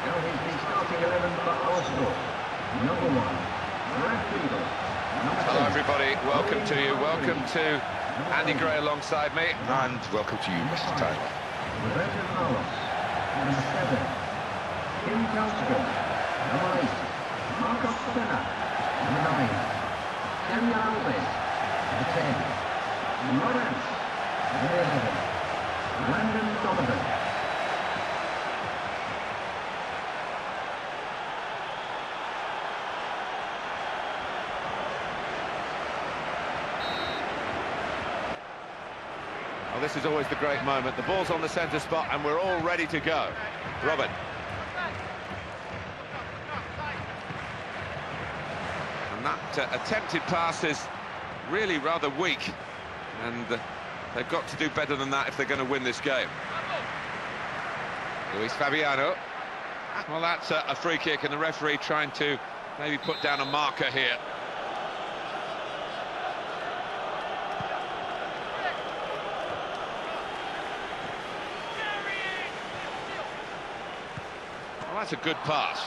Now he's the starting 11 for Arsenal. Number 1, Brad Friedel. Hello everybody, welcome to you. Welcome to Andy Gray alongside me. And welcome to you, Mr. Tyler. Roberto Carlos. Number 7, Kim Kelston. Number 8, Marcos Senna. Number 9, Daniel Alves. Number 10, Lawrence. Number 11, Landon Donovan. Well, this is always the great moment. The ball's on the centre spot and we're all ready to go. Robin. And that attempted pass is really rather weak. And they've got to do better than that if they're going to win this game. Luis Fabiano. Well, that's a free kick, and the referee trying to maybe put down a marker here. Well, that's a good pass.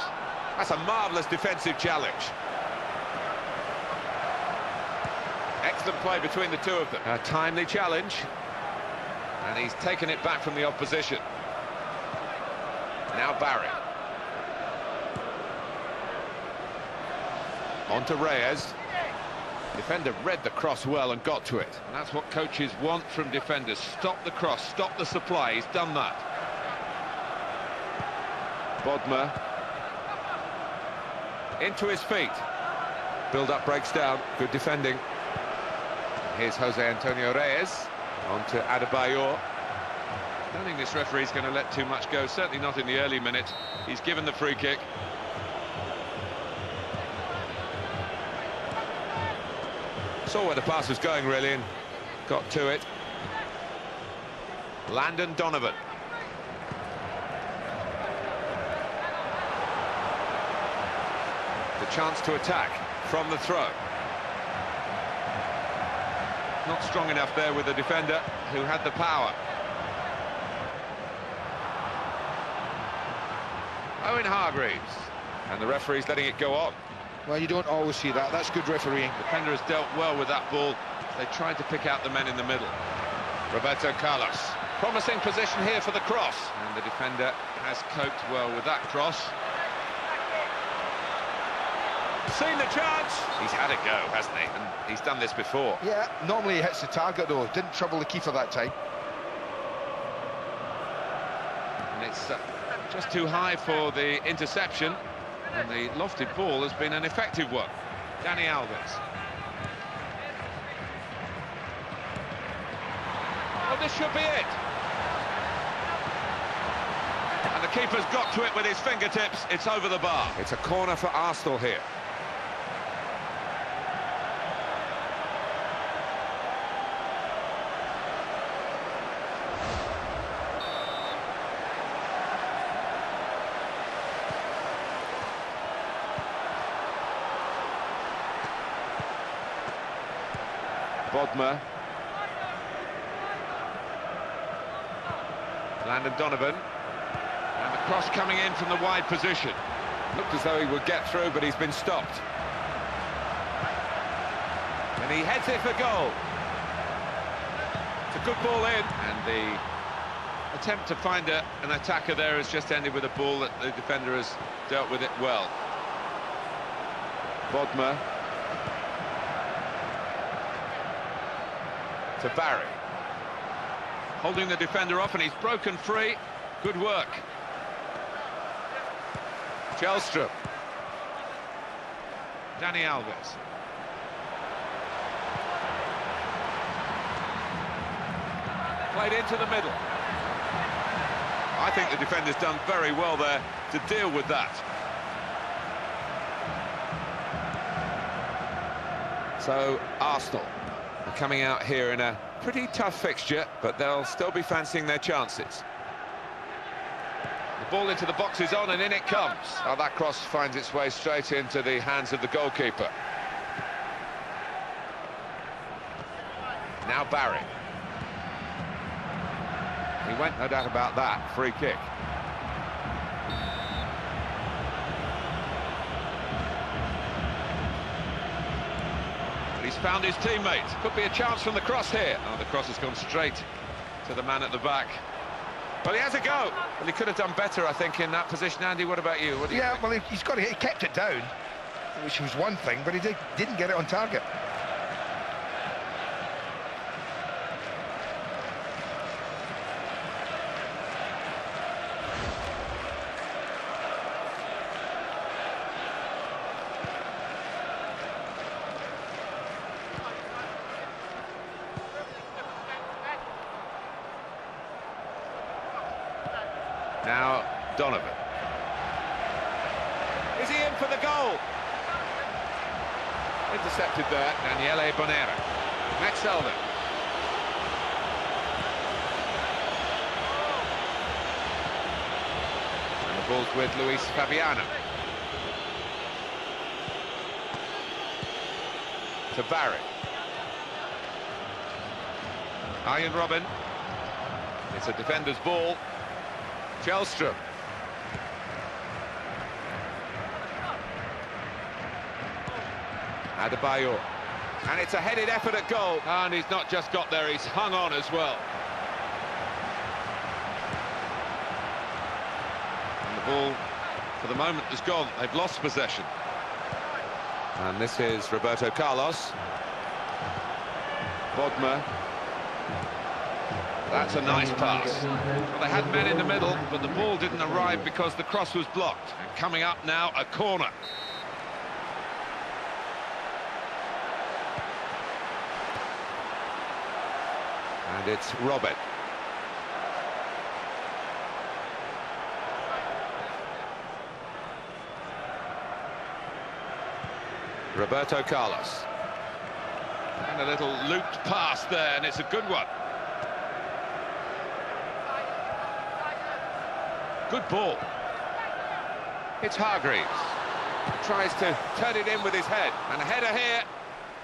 That's a marvellous defensive challenge. Excellent play between the two of them. A timely challenge. And he's taken it back from the opposition. Now Barry. On to Reyes. Defender read the cross well and got to it. And that's what coaches want from defenders. Stop the cross, stop the supply. He's done that. Bodmer. Into his feet. Build-up breaks down. Good defending. Here's Jose Antonio Reyes. On to Adebayor. I don't think this referee's going to let too much go. Certainly not in the early minutes. He's given the free kick. Saw where the pass was going, really, and got to it. Landon Donovan. The chance to attack from the throw. Not strong enough there with the defender who had the power. Owen Hargreaves. And the referee's letting it go on. Well, you don't always see that. That's good refereeing. The defender has dealt well with that ball. They tried to pick out the men in the middle. Roberto Carlos. Promising position here for the cross. And the defender has coped well with that cross. Seen the chance. He's had a go, hasn't he? And he's done this before. Yeah, normally he hits the target, though. Didn't trouble the keeper that time. And it's just too high for the interception. And the lofted ball has been an effective one. Dani Alves. Well, this should be it. And the keeper's got to it with his fingertips. It's over the bar. It's a corner for Arsenal here. Bodmer. Landon Donovan. And the cross coming in from the wide position. Looked as though he would get through, but he's been stopped. And he heads it for goal. It's a good ball in. And the attempt to find an attacker there has just ended with a ball that the defender has dealt with it well. Bodmer. To Barry. Holding the defender off, and he's broken free. Good work. Kjellstrom. Dani Alves. Played into the middle. I think the defender's done very well there to deal with that. So Arsenal are coming out here in a pretty tough fixture, but they'll still be fancying their chances. The ball into the box is on, and in it comes. Oh, that cross finds its way straight into the hands of the goalkeeper. Now Barry. He went, no doubt about that. Free kick. He's found his teammate. Could be a chance from the cross here. Oh, the cross has gone straight to the man at the back. Well, he has a go. Well, he could have done better, I think, in that position. Andy, what about you? What do you think? Well, he kept it down, which was one thing, but he didn't get it on target. Now, Donovan. Is he in for the goal? Intercepted there, Daniele Bonera. Max Elden. And the ball's with Luis Fabiano. To Barry. Arjen Robben. It's a defender's ball. Kjellstrom. Adebayor. And it's a headed effort at goal. And he's not just got there, he's hung on as well. And the ball, for the moment, is gone. They've lost possession. And this is Roberto Carlos. Bodmer. That's a nice pass. Well, they had men in the middle, but the ball didn't arrive because the cross was blocked. And coming up now, a corner. And it's Robben. Roberto Carlos. And a little looped pass there, and it's a good one. Good ball. It's Hargreaves. Tries to turn it in with his head. And a header here,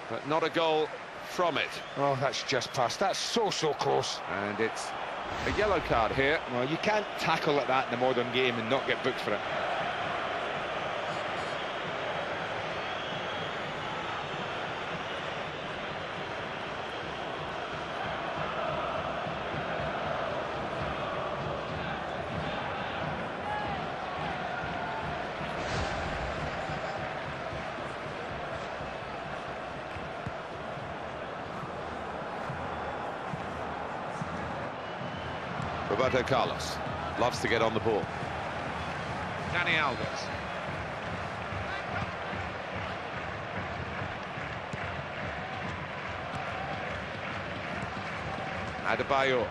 but not a goal from it. Oh, that's just past. That's so close. And it's a yellow card here. Well, you can't tackle like that in the modern game and not get booked for it. Roberto Carlos loves to get on the ball. Dani Alves. Adebayor.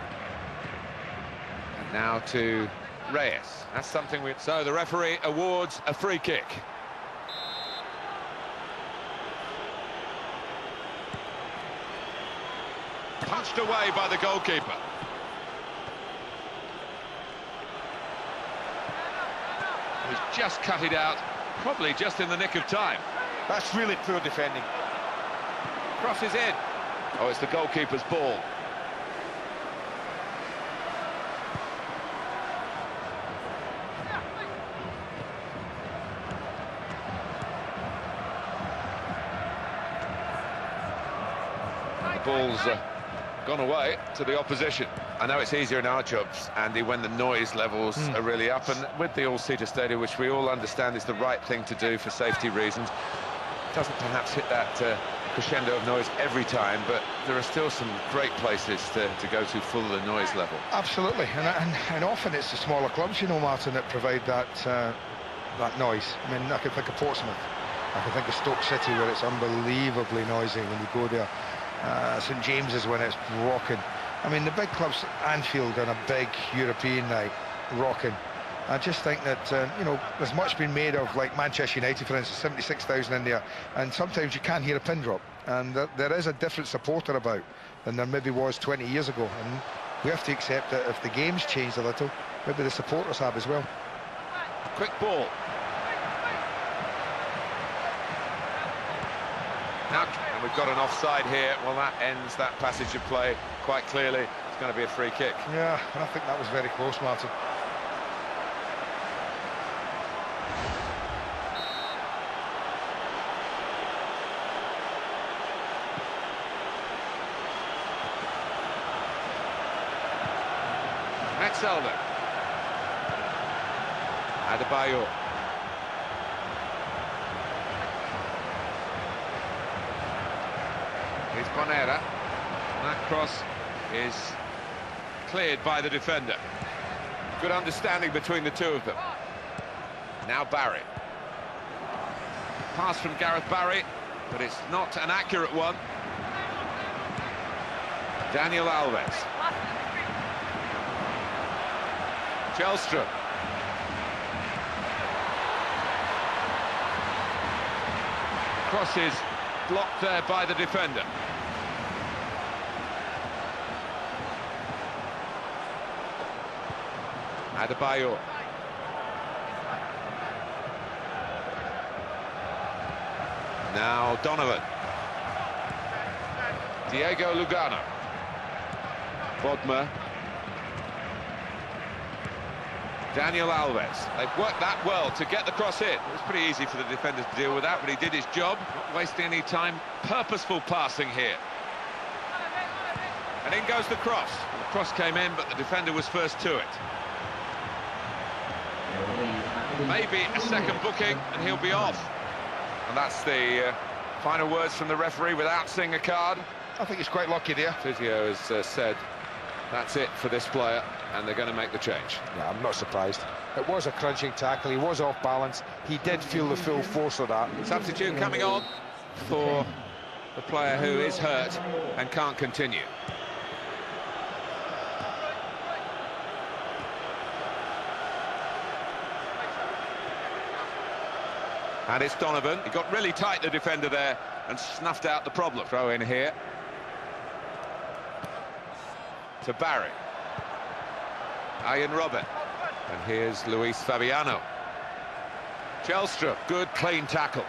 And now to Reyes. That's something we... So the referee awards a free kick. Punched away by the goalkeeper. He's just cut it out, probably just in the nick of time. That's really poor defending. Crosses in. Oh, it's the goalkeeper's ball. The ball's gone away to the opposition. I know it's easier in our jobs, Andy, when the noise levels are really up, and with the all-seater stadium, which we all understand is the right thing to do for safety reasons, it doesn't perhaps hit that crescendo of noise every time, but there are still some great places to go to full of the noise level. Absolutely, and often it's the smaller clubs, you know, Martin, that provide that that noise. I mean, I can think of Portsmouth, I can think of Stoke City, where it's unbelievably noisy when you go there. St James's, when it's rocking. I mean, the big clubs, Anfield on a big European night, rocking. I just think that, you know, there's much been made of, like Manchester United, for instance, 76,000 in there, and sometimes you can't hear a pin drop. And there is a different supporter about than there maybe was 20 years ago. And we have to accept that if the game's changed a little, maybe the supporters have as well. Quick ball. Now, and we've got an offside here. Well, that ends that passage of play quite clearly. It's going to be a free kick. Yeah, and I think that was very close, Martin. excel them. Adebayor. Here's Bonera. That cross is cleared by the defender. Good understanding between the two of them. Now Barry. Pass from Gareth Barry, but it's not an accurate one. Daniel Alves. Kjellstrom. Cross is blocked there by the defender. Adebayor. Now Donovan. Diego Lugano. Bodmer. Daniel Alves. They've worked that well to get the cross in. It was pretty easy for the defenders to deal with that, but he did his job, not wasting any time. Purposeful passing here. And in goes the cross. The cross came in, but the defender was first to it. Maybe a second booking, and he'll be off. And that's the final words from the referee without seeing a card. I think he's quite lucky there. Physio has said that's it for this player, and they're going to make the change. Yeah, I'm not surprised. It was a crunching tackle, he was off balance, he did feel the full force of that. Substitute coming on for the player who is hurt and can't continue. And it's Donovan. He got really tight, the defender there, and snuffed out the problem. Throw in here. To Barry. Ian Robin. And here's Luis Fabiano. Kjellstrom, good clean tackle.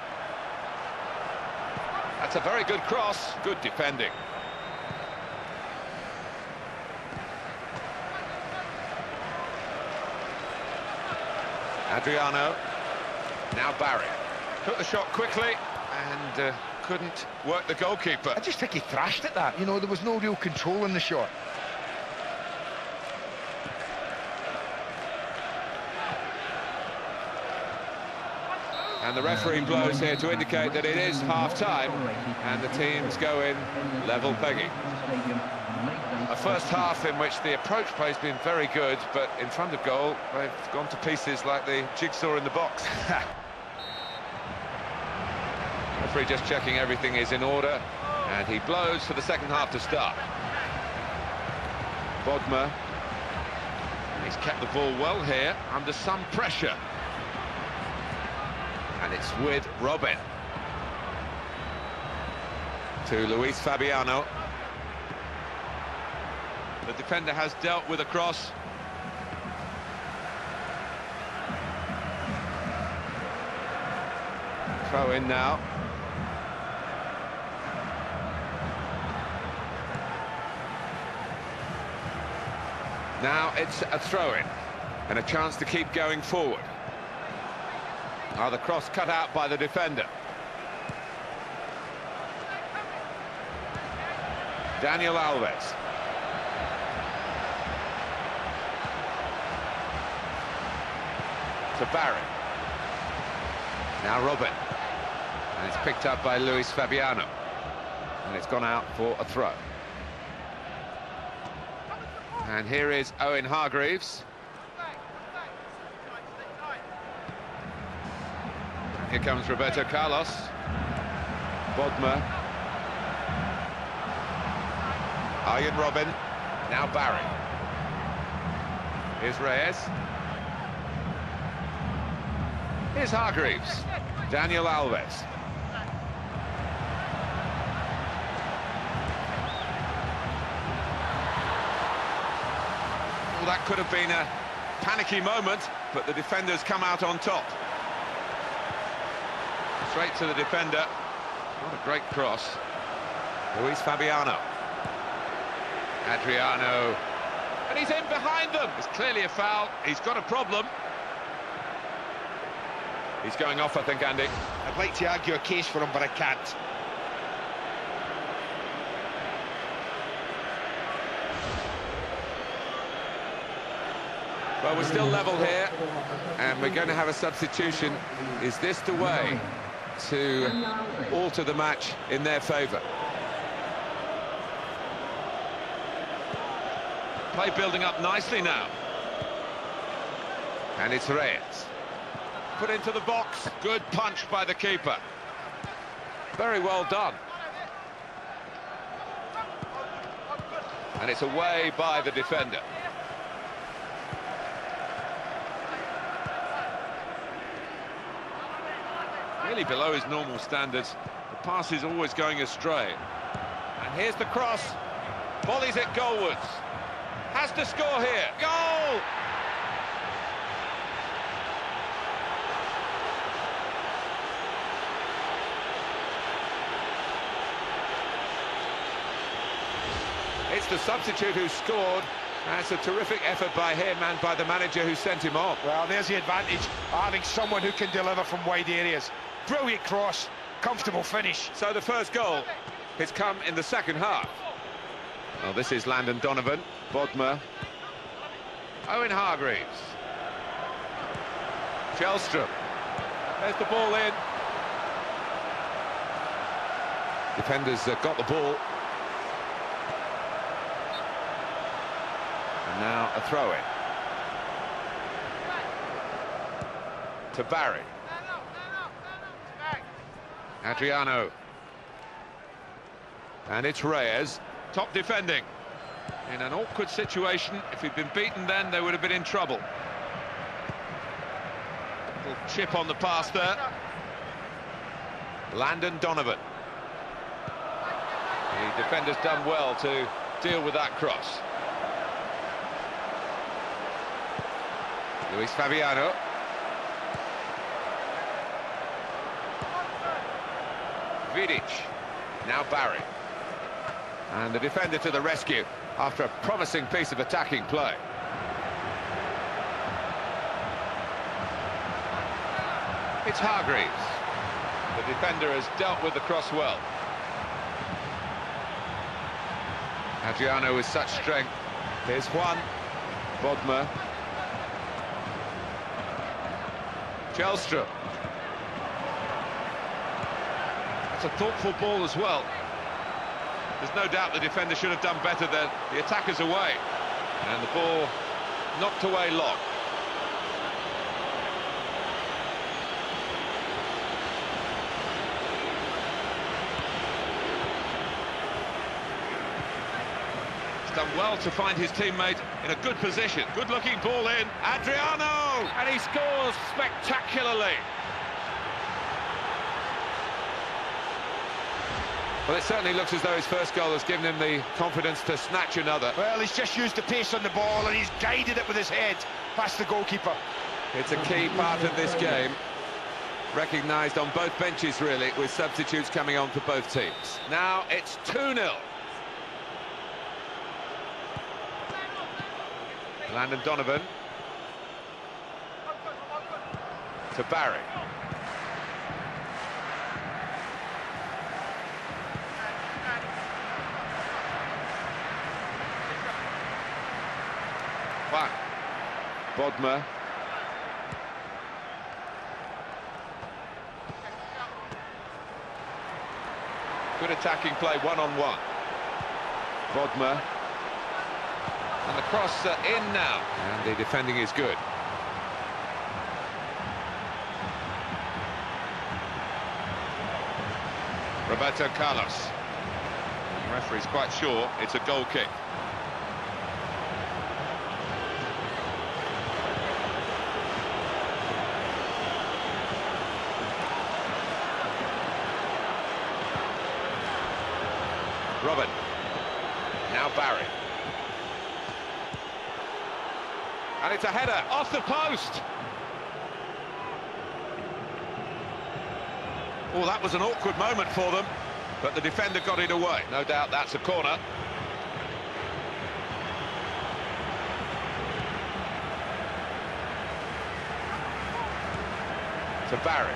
That's a very good cross, good defending. Adriano. Now Barry. Took the shot quickly and couldn't work the goalkeeper. I just think he thrashed at that. You know, there was no real control in the shot. And the referee blows here to indicate that it is half-time and the teams go in level pegging. A first half in which the approach play has been very good, but in front of goal, they've gone to pieces like the jigsaw in the box. Referee just checking everything is in order, and he blows for the second half to start. Bodmer. He's kept the ball well here, under some pressure. And it's with Robin. To Luis Fabiano. The defender has dealt with a cross. Throw in now. Now it's a throw-in and a chance to keep going forward. The cross cut out by the defender. Daniel Alves. To Barry. Now Robin. And it's picked up by Luis Fabiano. And it's gone out for a throw. And here is Owen Hargreaves. Here comes Roberto Carlos. Bodmer. Ian Robin. Now Barry. Here's Reyes. Here's Hargreaves. Daniel Alves. Well, that could have been a panicky moment, but the defenders come out on top. Straight to the defender. What a great cross. Luis Fabiano. Adriano. And he's in behind them. It's clearly a foul. He's got a problem. He's going off, I think, Andy. I'd like to argue a case for him, but I can't. Well, we're still level here, and we're going to have a substitution. Is this the way to alter the match in their favour? Play building up nicely now. And it's Reyes. Put into the box. Good punch by the keeper. Very well done. And it's away by the defender. Really below his normal standards. The pass is always going astray. And here's the cross. Volleys it goalwards. Has to score here. Goal! It's the substitute who scored. That's a terrific effort by him and by the manager who sent him off. Well, there's the advantage, having someone who can deliver from wide areas. Brilliant cross, comfortable finish. So the first goal has come in the second half. Well, this is Landon Donovan, Bodmer, Owen Hargreaves, Kjellstrom. There's the ball in. Defenders got the ball. And now a throw-in. To Barry. Adriano. And it's Reyes. Top defending. In an awkward situation. If he'd been beaten then, they would have been in trouble. Little chip on the pass there. Landon Donovan. The defender's done well to deal with that cross. Luis Fabiano. Vidic. Now Barry. And the defender to the rescue after a promising piece of attacking play. It's Hargreaves. The defender has dealt with the cross well. Adriano with such strength. Here's Juan. Bodmer. Kjellstrom. That's a thoughtful ball as well. There's no doubt the defender should have done better there. The attacker's away. And the ball knocked away long. He's done well to find his teammate in a good position. Good-looking ball in. Adriano! And he scores spectacularly. Well, it certainly looks as though his first goal has given him the confidence to snatch another. Well, he's just used the pace on the ball and he's guided it with his head past the goalkeeper. It's a key part of this game. Recognised on both benches, really, with substitutes coming on for both teams. Now it's 2-0. Landon Donovan. To Barry. Juan. Bodmer. Good attacking play, one-on-one. Bodmer. And the cross in now. And the defending is good. Roberto Carlos. The referee's quite sure it's a goal kick. Robin. Now Barry. And it's a header off the post. Oh, that was an awkward moment for them, but the defender got it away. No doubt that's a corner. To Barry.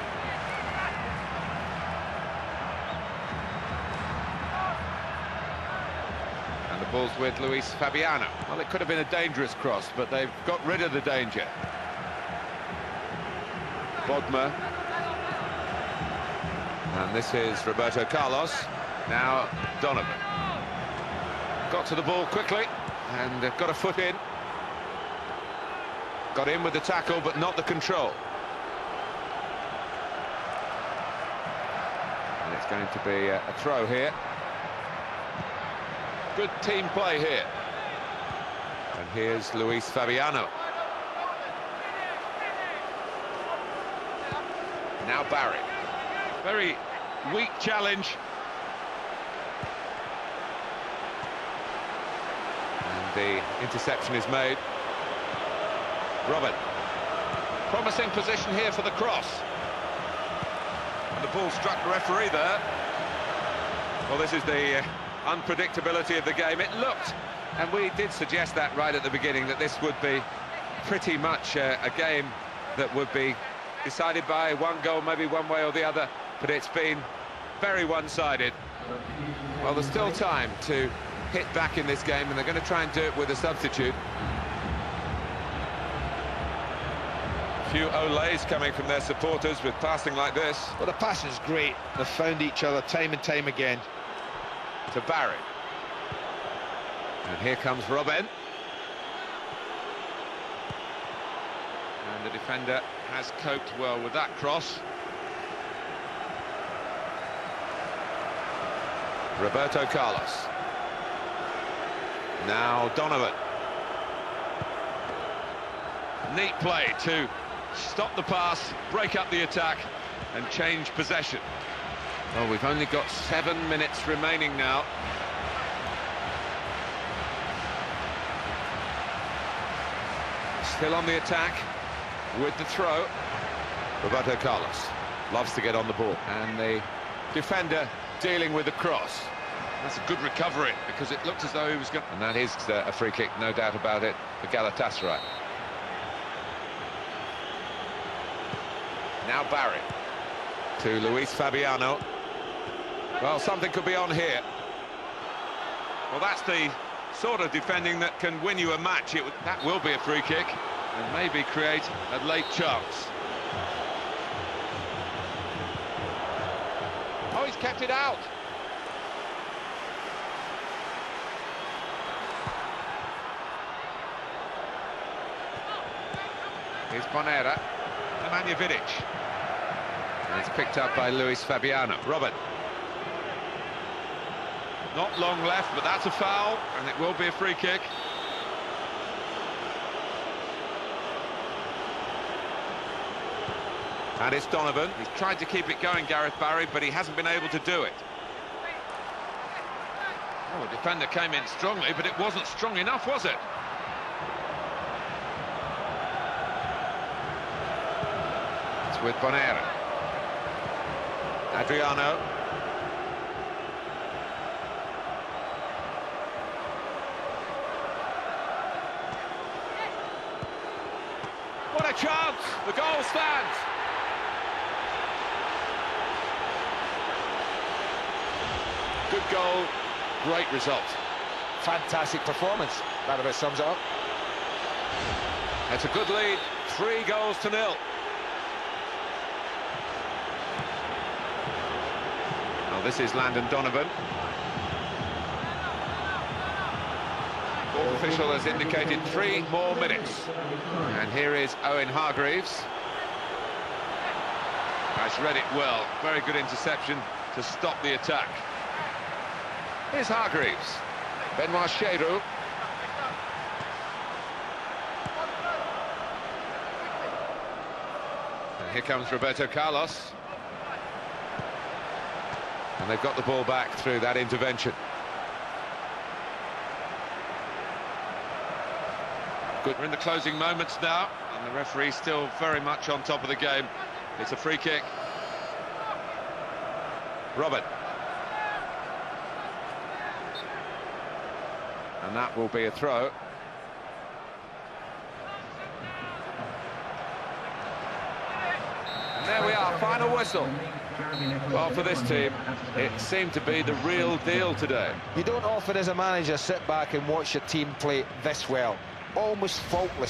Ball's with Luis Fabiano. Well, it could have been a dangerous cross, but they've got rid of the danger. Bodmer. And this is Roberto Carlos. Now Donovan. Got to the ball quickly and got a foot in. Got in with the tackle, but not the control. And it's going to be a throw here. Good team play here. And here's Luis Fabiano. Now Barry. Very weak challenge. And the interception is made. Robert. Promising position here for the cross. And the ball struck the referee there. Well, this is the unpredictability of the game. It looked, and we did suggest that right at the beginning, that this would be pretty much a game that would be decided by one goal, maybe one way or the other, but it's been very one-sided. Well, there's still time to hit back in this game, and they're going to try and do it with a substitute. A few olays coming from their supporters with passing like this. Well, the passing is great. They've found each other time and time again. To Barry. And here comes Robin. And the defender has coped well with that cross. Roberto Carlos. Now Donovan. Neat play to stop the pass, break up the attack and change possession. Well, we've only got 7 minutes remaining now. Still on the attack with the throw. Roberto Carlos loves to get on the ball, and the defender dealing with the cross. That's a good recovery, because it looked as though he was going... And that is a free kick, no doubt about it, for Galatasaray. Now Barry. To Luis Fabiano. Well, something could be on here. Well, that's the sort of defending that can win you a match. That will be a free kick and maybe create a late chance. Oh, he's kept it out. Here's Bonera. Nemanja Vidic. And it's picked up by Luis Fabiano. Robert. Not long left, but that's a foul, and it will be a free kick. And it's Donovan. He's tried to keep it going, Gareth Barry, but he hasn't been able to do it. Oh, the defender came in strongly, but it wasn't strong enough, was it? It's with Bonera. Adriano. What a chance! The goal stands! Good goal, great result. Fantastic performance. That about sums it up. It's a good lead, 3-0. Well, this is Landon Donovan. Fourth official has indicated 3 more minutes. And here is Owen Hargreaves. Has read it well. Very good interception to stop the attack. Here's Hargreaves. Benoit Cheyrou. And here comes Roberto Carlos. And they've got the ball back through that intervention. Good. We're in the closing moments now, and the referee still very much on top of the game. It's a free kick. Robert. And that will be a throw. And there we are, final whistle. Well, for this team, it seemed to be the real deal today. You don't often, as a manager, sit back and watch your team play this well. Almost faultless.